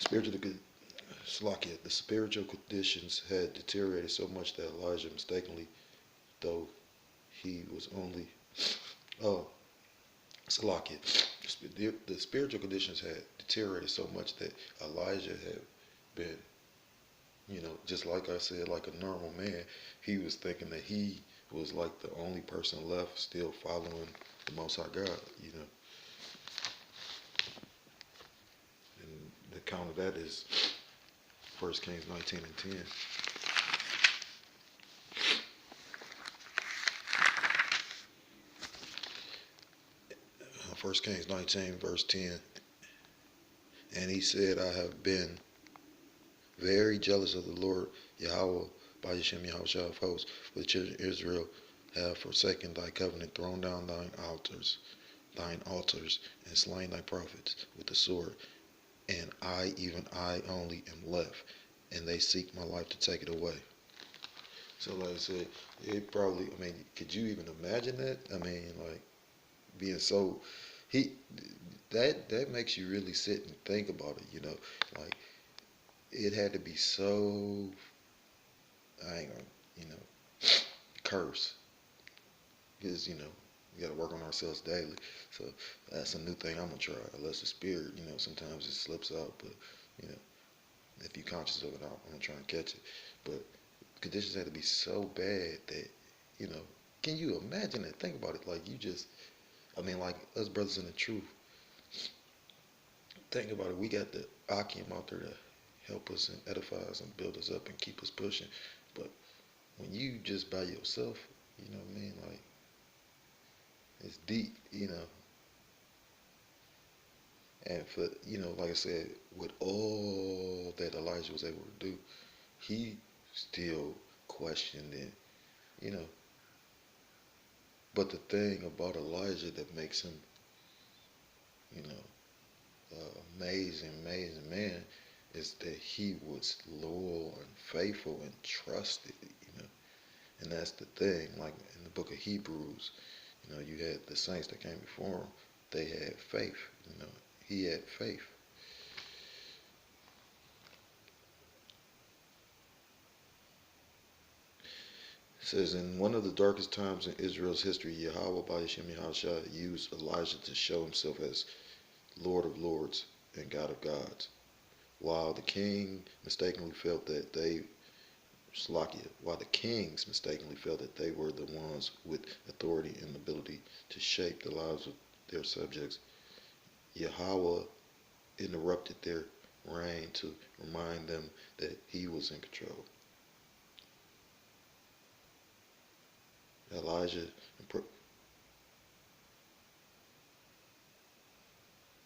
Spiritual Slakia, the spiritual conditions had deteriorated so much that Elijah mistakenly, though he was only oh Salakia. The spiritual conditions had deteriorated so much that Elijah had been, just like I said, like a normal man. He was thinking that he was like the only person left still following the Most High God, And the count of that is 1 Kings 19 and 10. 1 Kings 19, verse 10. And he said, I have been very jealous of the Lord Yahweh by Yeshem Yahushua of hosts, for the children of Israel have forsaken thy covenant, thrown down thine altars, and slain thy prophets with the sword. And I, even I only, am left, and they seek my life to take it away. So like I said, it probably, could you even imagine that? Like being so, he, that makes you really sit and think about it, like it had to be so, I ain't gonna, curse, because, we got to work on ourselves daily. So that's a new thing I'm gonna try. Unless the spirit, sometimes it slips out, but if you're conscious of it, I'm gonna try and catch it. But conditions had to be so bad that, can you imagine it? Think about it. Like like us brothers in the truth. Think about it. We got the Akim out there to help us and edify us and build us up and keep us pushing. But when you just by yourself, you know what I mean? Like, it's deep. And for, like I said, with all that Elijah was able to do, he still questioned it, you know. But the thing about Elijah that makes him, amazing man is that he was loyal and faithful and trusted. And that's the thing. Like in the book of Hebrews, you had the saints that came before him. They had faith. He had faith. It says, in one of the darkest times in Israel's history, Yahweh by Hashem Yahushua used Elijah to show himself as Lord of Lords and God of Gods. While the king mistakenly felt that while the kings mistakenly felt that they were the ones with authority and ability to shape the lives of their subjects, Yahweh interrupted their reign to remind them that he was in control.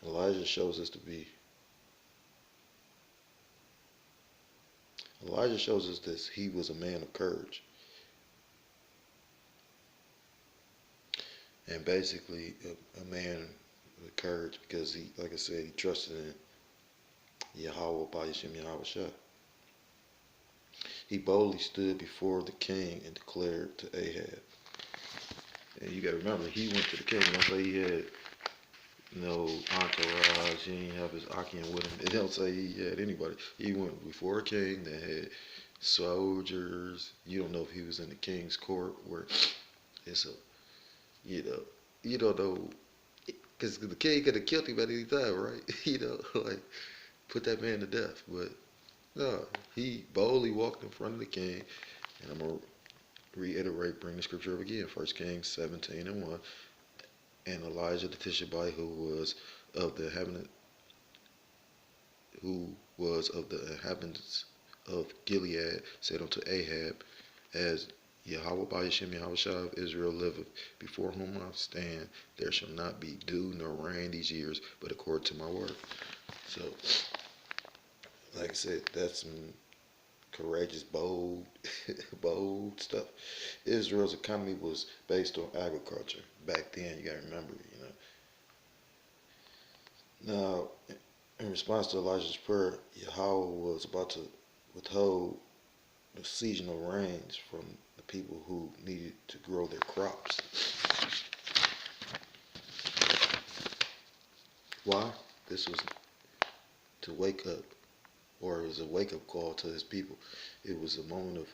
Elijah shows us Elijah shows us that he was a man of courage. And basically a man with courage because he, like I said, he trusted in Yahweh by Hashem Yahushua. He boldly stood before the king and declared to Ahab. And you got to remember, he went to the king. Don't say he had no entourage. He didn't have his Akim with him. They don't say he had anybody. He went before a king that had soldiers. You don't know if he was in the king's court where it's a, you don't know, because the king could have killed him at any time, right? Like put that man to death. But no, he boldly walked in front of the king, and I'm gonna reiterate, bring the scripture up again, 1 Kings 17 and 1. And Elijah the Tishbite, who was of the inhabitants of Gilead, said unto Ahab, as Yahweh by Hashem Yahushua of Israel liveth, before whom I stand, there shall not be dew nor rain these years, but according to my word. So, like I said, that's some courageous, bold, bold stuff. Israel's economy was based on agriculture. Back then, you gotta remember, Now, in response to Elijah's prayer, Yahweh was about to withhold the seasonal rains from the people who needed to grow their crops. Why? This was to wake up or it was a wake-up call to his people. It was a moment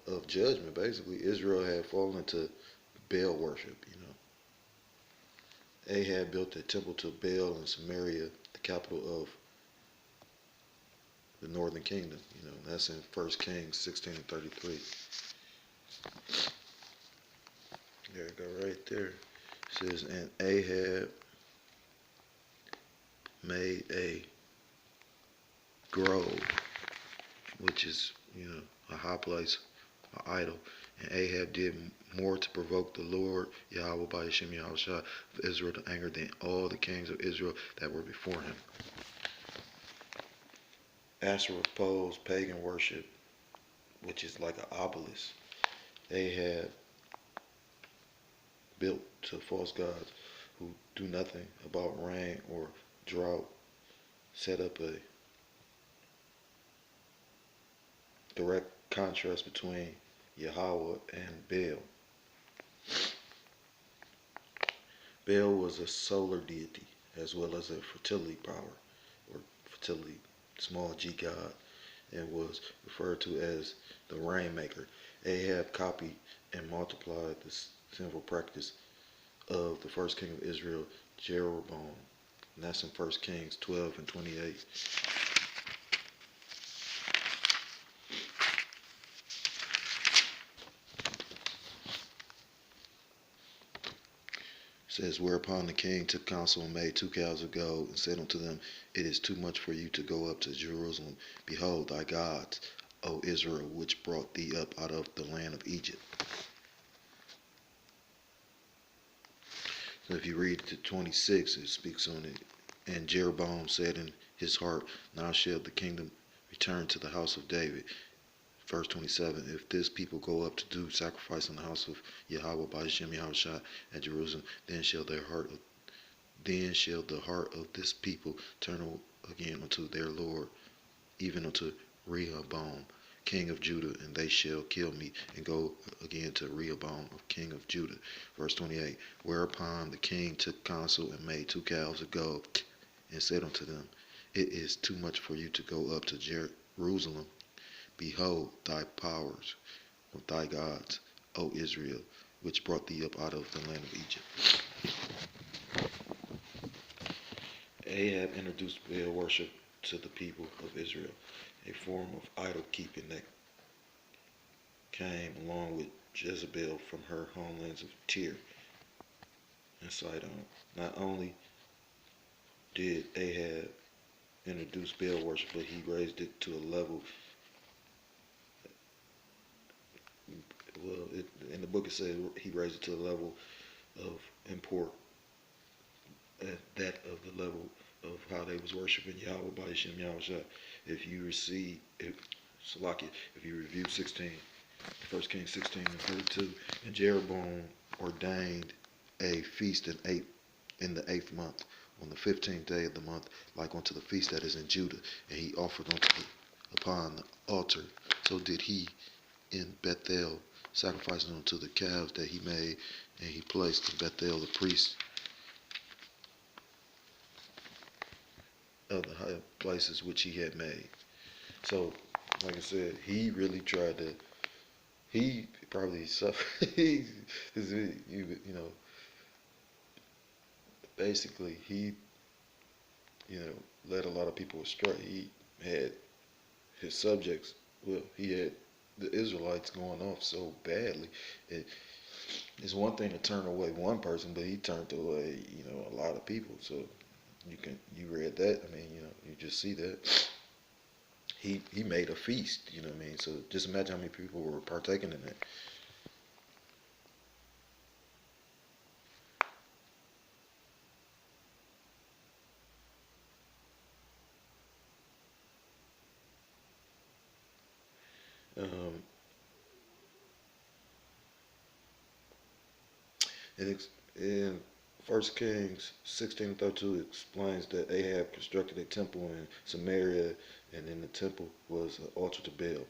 of judgment. Basically, Israel had fallen into Baal worship. Ahab built a temple to Baal in Samaria, the capital of the northern kingdom. That's in 1 Kings 16:33. There you go, right there. It says, and Ahab made a grove, which is, a high place, an idol. And Ahab did more to provoke the Lord, Yahweh by Hashem Yahushua of Israel to anger than all the kings of Israel that were before him. Asherah posed pagan worship, which is like an obelisk. Ahab built to false gods who do nothing about rain or drought, set up a direct contrast between Yahweh and Baal. Baal was a solar deity as well as a fertility power, or fertility, small g god, and was referred to as the rainmaker. Ahab copied and multiplied this sinful practice of the first king of Israel, Jeroboam. And that's in 1 Kings 12:28. It says, whereupon the king took counsel and made 2 calves of gold, and said unto them, it is too much for you to go up to Jerusalem. Behold thy gods, O Israel, which brought thee up out of the land of Egypt. So if you read to 26, it speaks on it. And Jeroboam said in his heart, now shall the kingdom return to the house of David. Verse 27, if this people go up to do sacrifice in the house of Yahweh by Hashem Yahushua at Jerusalem, then shall the heart of this people turn again unto their Lord, even unto Rehoboam, king of Judah, and they shall kill me, and go again to Rehoboam, king of Judah. Verse 28, whereupon the king took counsel and made 2 calves of gold, and said unto them, it is too much for you to go up to Jerusalem. Behold thy powers of thy gods, O Israel, which brought thee up out of the land of Egypt. Ahab introduced Baal worship to the people of Israel, a form of idol keeping that came along with Jezebel from her homelands of Tyre and Sidon. Not only did Ahab introduce Baal worship, but he raised it to a level. Well, in the book it says he raised it to the level of import, that of the level of how they was worshiping Yahweh by Hashem Yahushua. If you review 1 Kings 16:32, and Jeroboam ordained a feast in the 8th month, on the 15th day of the month, like unto the feast that is in Judah, and he offered upon the altar. So did he in Bethel, sacrificing unto the calves that he made, and he placed in Bethel the priests of the high places which he had made. So, like I said, he really tried to. He probably suffered. Basically, he, led a lot of people astray. He had his subjects. Well, he had the Israelites going off so badly. It's one thing to turn away one person, but he turned away, a lot of people. So you read that. I mean, you just see that. He made a feast, what I mean? So just imagine how many people were partaking in that. In 1 Kings 16:32 explains that Ahab constructed a temple in Samaria, and in the temple was an altar to Baal.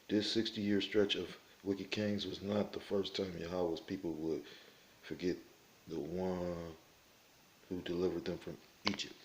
This 60-year stretch of Wicked Kings was not the first time Yahweh's people would forget the one who delivered them from Egypt.